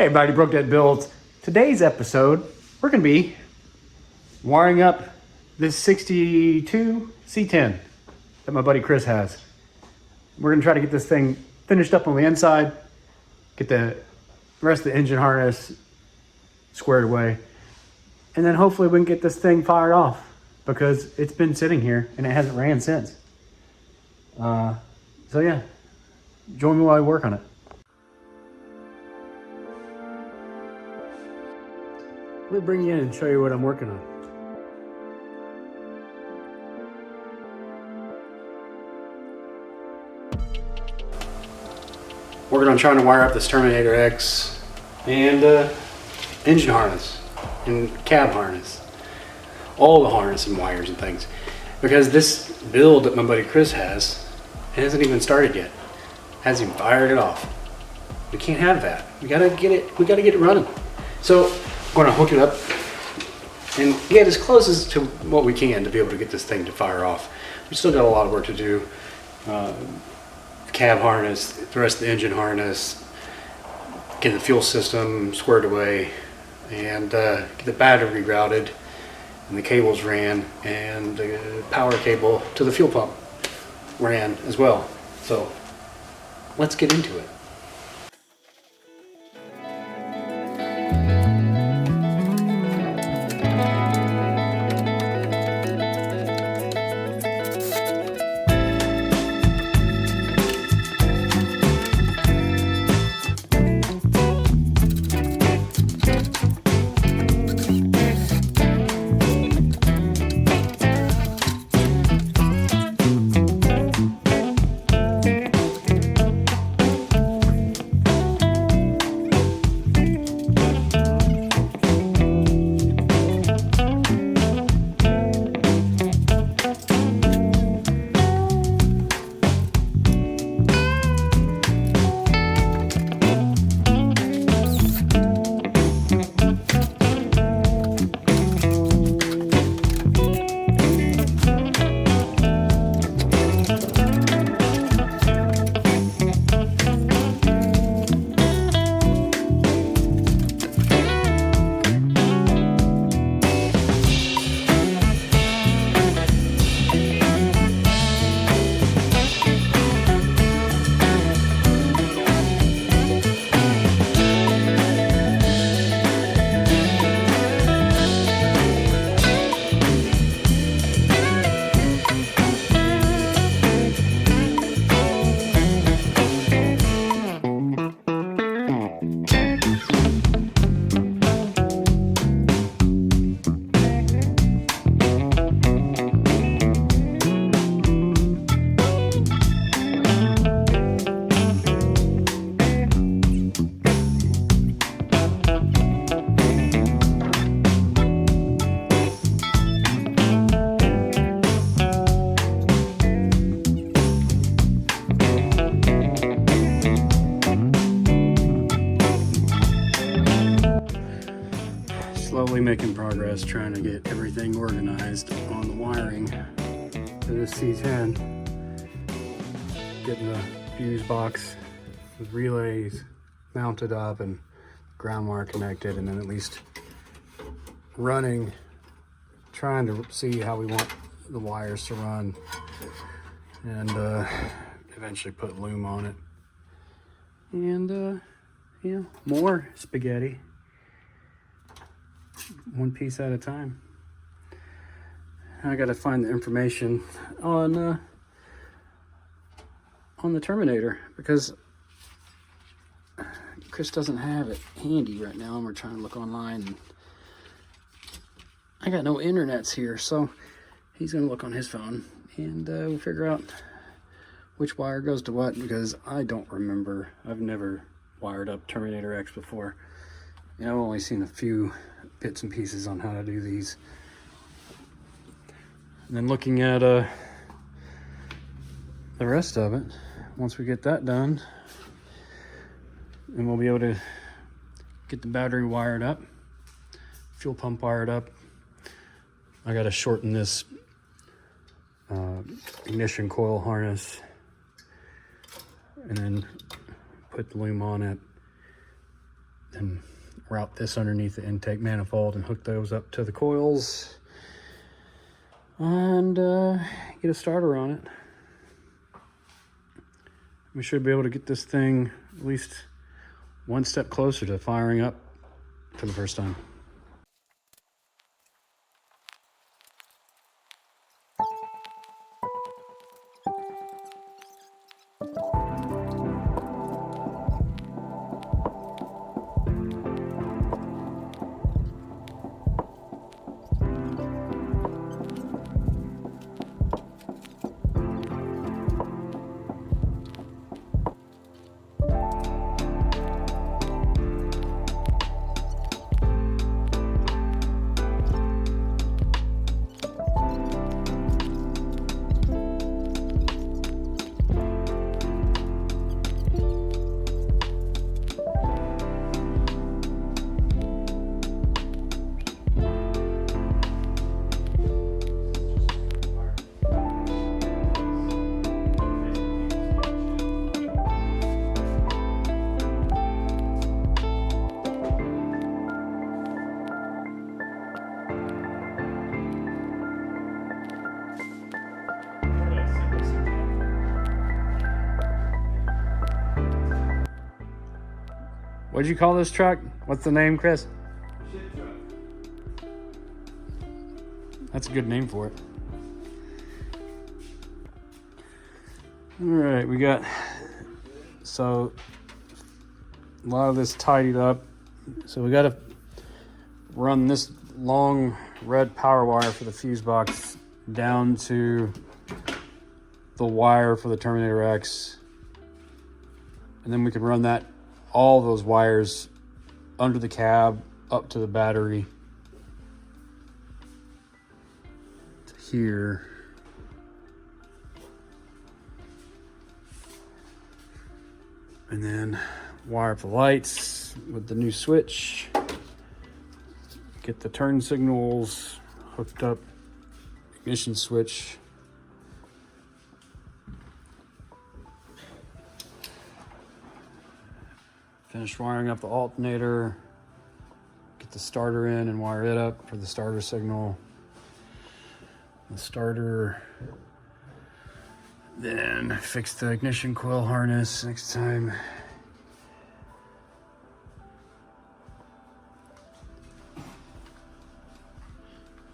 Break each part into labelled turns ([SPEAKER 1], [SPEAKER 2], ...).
[SPEAKER 1] Hey everybody, Broke Dead Builds. Today's episode, we're going to be wiring up this 62 C10 that my buddy Chris has. We're going to try to get this thing finished up on the inside, get the rest of the engine harness squared away, and then hopefully we can get this thing fired off because it's been sitting here and it hasn't ran since. So yeah, join me while I work on it. Let me bring you in and show you what I'm working on. Working on trying to wire up this Terminator X and engine harness and cab harness. All the harness and wires and things. Because this build that my buddy Chris has, it hasn't even started yet. Hasn't even fired it off. We can't have that. We gotta get it running. So I'm gonna hook it up and get as close as to what we can to be able to get this thing to fire off. We still got a lot of work to do. Cab harness, the rest of the engine harness, get the fuel system squared away, and get the battery routed, and the cables ran, and the power cable to the fuel pump ran as well. So let's get into it. Slowly making progress trying to get everything organized on the wiring for this C10. Getting the fuse box with relays mounted up and ground wire connected, and then at least running, trying to see how we want the wires to run, and eventually put loom on it. And yeah, more spaghetti. One piece at a time. I gotta find the information on the Terminator because Chris doesn't have it handy right now, and we're trying to look online. And I got no internets here, so he's gonna look on his phone, and we'll figure out which wire goes to what, because I don't remember. I've never wired up Terminator X before. I've only seen a few bits and pieces on how to do these. And then looking at the rest of it, once we get that done, then we'll be able to get the battery wired up, fuel pump wired up. I got to shorten this ignition coil harness and then put the loom on it, and route this underneath the intake manifold and hook those up to the coils and get a starter on it. We should be able to get this thing at least one step closer to firing up for the first time. What'd you call this truck? What's the name, Chris?
[SPEAKER 2] Shit truck.
[SPEAKER 1] That's a good name for it. All right, we got, so a lot of this tidied up. So we got to run this long red power wire for the fuse box down to the wire for the Terminator X. And then we can run that, all those wires under the cab up to the battery to here. And then wire up the lights with the new switch. Get the turn signals hooked up, ignition switch. Finish wiring up the alternator, get the starter in and wire it up for the starter signal. The starter, then fix the ignition coil harness next time.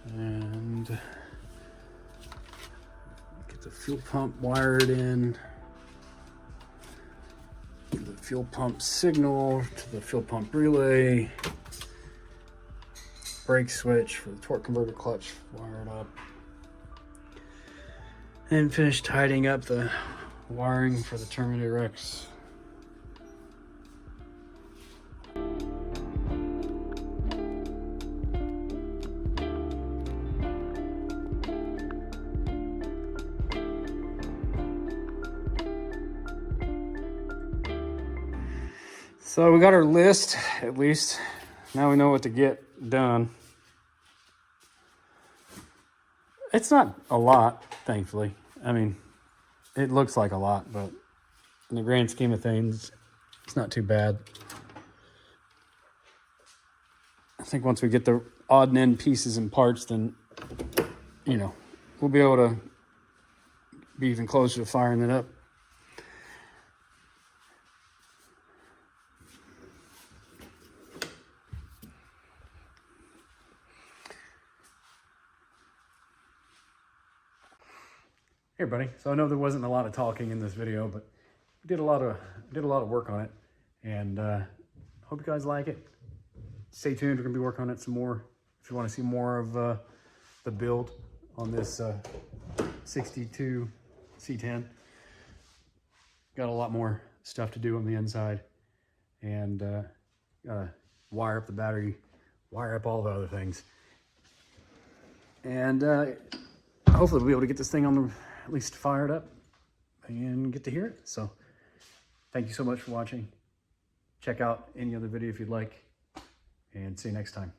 [SPEAKER 1] And get the fuel pump wired in. The fuel pump signal to the fuel pump relay. Brake switch for the torque converter clutch wired up. And finish tidying up the wiring for the Terminator X. So we got our list, at least. Now we know what to get done. It's not a lot, thankfully. I mean, it looks like a lot, but in the grand scheme of things, it's not too bad. I think once we get the odd and end pieces and parts, then, you know, we'll be able to be even closer to firing it up. Hey everybody, so I know there wasn't a lot of talking in this video, but we did a lot of work on it, and hope you guys like it. Stay tuned, we're gonna be working on it some more. If you want to see more of the build on this 62 C10, got a lot more stuff to do on the inside, and gotta wire up the battery, wire up all the other things, and hopefully we'll be able to get this thing on the, at least fired up and get to hear it. So thank you so much for watching. Check out any other video if you'd like, and see you next time.